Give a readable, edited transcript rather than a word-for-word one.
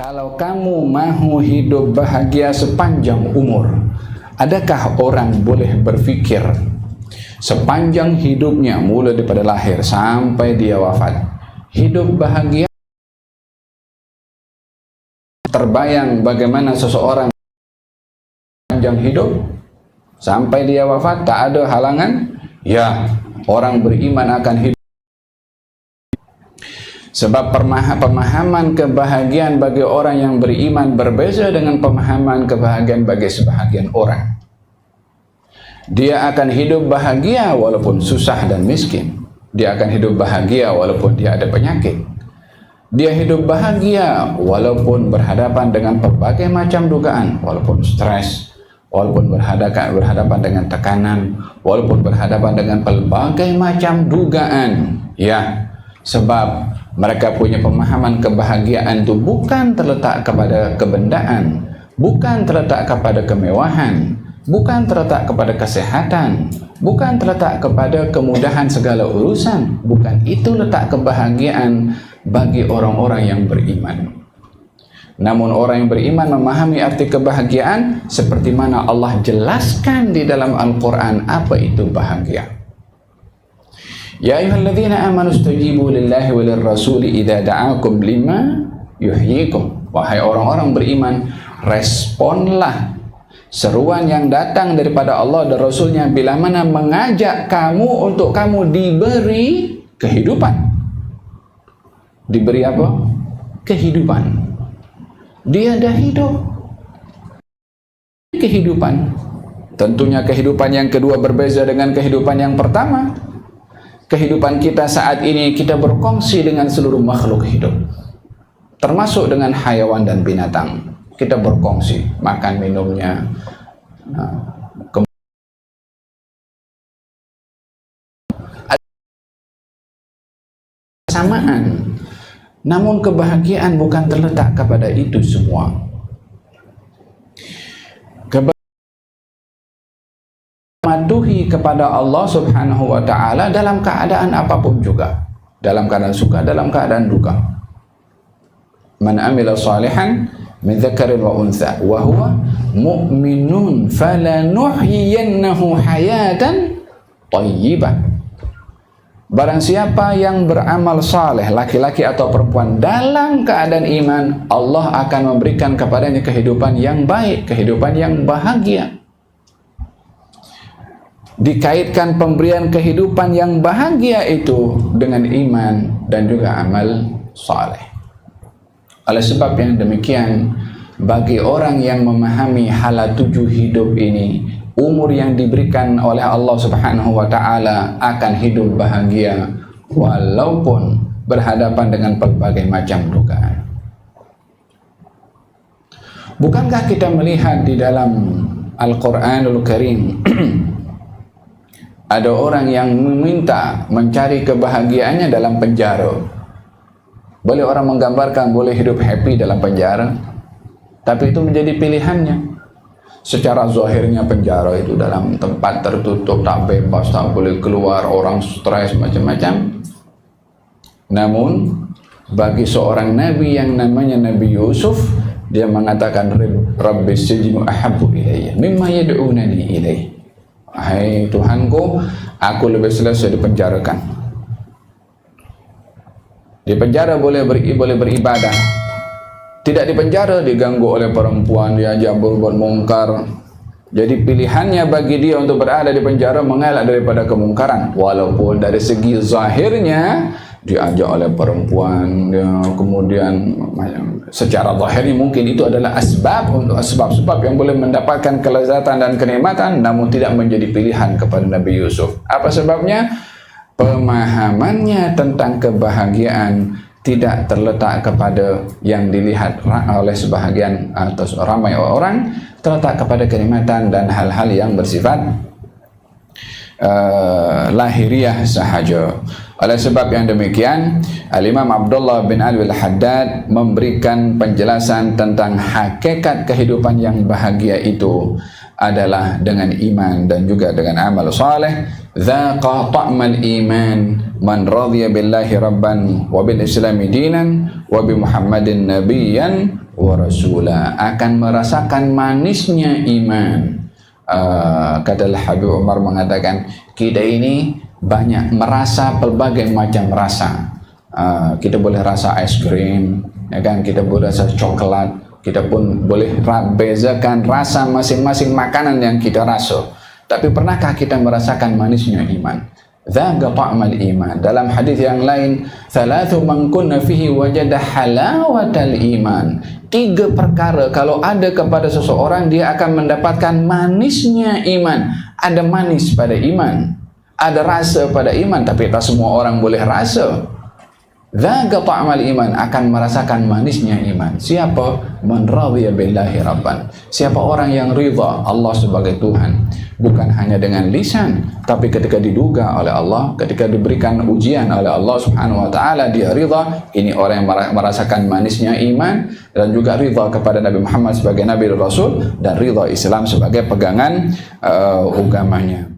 Kalau kamu mahu hidup bahagia sepanjang umur, adakah orang boleh berfikir sepanjang hidupnya, mulai daripada lahir sampai dia wafat, hidup bahagia? Terbayang bagaimana seseorang sepanjang hidup sampai dia wafat tak ada halangan? Ya, orang beriman akan hidup. Sebab pemahaman kebahagiaan bagi orang yang beriman berbeza dengan pemahaman kebahagiaan bagi sebahagian orang. Dia akan hidup bahagia walaupun susah dan miskin. Dia akan hidup bahagia walaupun dia ada penyakit. Dia hidup bahagia walaupun berhadapan dengan berbagai macam dugaan, walaupun stres, walaupun berhadapan dengan tekanan, walaupun berhadapan dengan pelbagai macam dugaan. Ya, sebab mereka punya pemahaman kebahagiaan itu bukan terletak kepada kebendaan, bukan terletak kepada kemewahan, bukan terletak kepada kesehatan, bukan terletak kepada kemudahan segala urusan. Bukan itu letak kebahagiaan bagi orang-orang yang beriman. Namun orang yang beriman memahami arti kebahagiaan seperti mana Allah jelaskan di dalam Al-Quran apa itu bahagia. Ya ayyuhalladzina amanu istajibu lillahi walir rasuli idza da'akum lima yuhyikum. Wahai orang-orang beriman, responlah seruan yang datang daripada Allah dan Rasulnya bila mana mengajak kamu untuk kamu diberi kehidupan. Diberi apa? Kehidupan. Dia dah hidup. Kehidupan. Tentunya kehidupan yang kedua berbeza dengan kehidupan yang pertama. Kehidupan kita saat ini, kita berkongsi dengan seluruh makhluk hidup, termasuk dengan hayawan dan binatang. Kita berkongsi makan minumnya, kesamaan. Namun kebahagiaan bukan terletak kepada itu semua. Mematuhi kepada Allah Subhanahu wa ta'ala dalam keadaan apapun juga, dalam keadaan suka, dalam keadaan duka. Man amila salihan min dzakarin wa untha wa huwa mu'minun falanuhyiyannahu hayatan thayyibah. Barang siapa yang beramal saleh, laki-laki atau perempuan, dalam keadaan iman, Allah akan memberikan kepadanya kehidupan yang baik, kehidupan yang bahagia. Dikaitkan pemberian kehidupan yang bahagia itu dengan iman dan juga amal saleh. Oleh sebab yang demikian, bagi orang yang memahami hala tujuh hidup ini, umur yang diberikan oleh Allah Subhanahu wa ta'ala akan hidup bahagia walaupun berhadapan dengan berbagai macam dugaan. Bukankah kita melihat di dalam Al-Quranul Karim ada orang yang meminta mencari kebahagiaannya dalam penjara? Boleh orang menggambarkan boleh hidup happy dalam penjara, tapi itu menjadi pilihannya. Secara zahirnya penjara itu dalam tempat tertutup, tak bebas, tak boleh keluar, orang stres macam-macam. Namun bagi seorang nabi yang namanya Nabi Yusuf, dia mengatakan Rabbis sijnu ahabbu ilayya mimma yad'unani ilayh. Hai Tuhanku, aku lebih selesa dipenjarakan. Di penjara boleh beribadah, tidak di penjara diganggu oleh perempuan, diajak berbuat mungkar. Jadi pilihannya bagi dia untuk berada di penjara mengelak daripada kemungkaran, walaupun dari segi zahirnya diajak oleh perempuan, kemudian secara zahirnya mungkin itu adalah sebab yang boleh mendapatkan kelezatan dan kenikmatan, namun tidak menjadi pilihan kepada Nabi Yusuf. Apa sebabnya? Pemahamannya tentang kebahagiaan tidak terletak kepada yang dilihat oleh sebahagian atau ramai orang, terletak kepada kenikmatan dan hal-hal yang bersifat lahiriah sahaja. Oleh sebab yang demikian, Al-Imam Abdullah bin Alwi Al-Haddad memberikan penjelasan tentang hakikat kehidupan yang bahagia itu adalah dengan iman dan juga dengan amal saleh. Dzaqa ta'mal iman man radhiya billahi rabban wa bil islami dinan wa bi Muhammadin nabiyyan wa rasula, akan merasakan manisnya iman. Kata Habib Umar mengatakan, kita ini banyak merasa pelbagai macam rasa. Kita boleh rasa es krim, ya kan? Kita boleh rasa coklat, kita pun boleh bezakan rasa masing-masing makanan yang kita rasa. Tapi pernahkah kita merasakan manisnya iman? Dzaqa ta'mal iman. Dalam hadis yang lain, thalathu man kunna fihi wajada halawatal iman. 3 perkara kalau ada kepada seseorang, dia akan mendapatkan manisnya iman. Ada manis pada iman, ada rasa pada iman, tapi tak semua orang boleh rasa. Dzaqa ta'mal iman, akan merasakan manisnya iman. Siapa? Man radhiya billahi rabban. Siapa orang yang ridha Allah sebagai Tuhan, bukan hanya dengan lisan, tapi ketika diduga oleh Allah, ketika diberikan ujian oleh Allah Subhanahu wa taala, dia ridha. Ini orang yang merasakan manisnya iman, dan juga ridha kepada Nabi Muhammad sebagai nabi dan rasul, dan ridha Islam sebagai pegangan agamanya.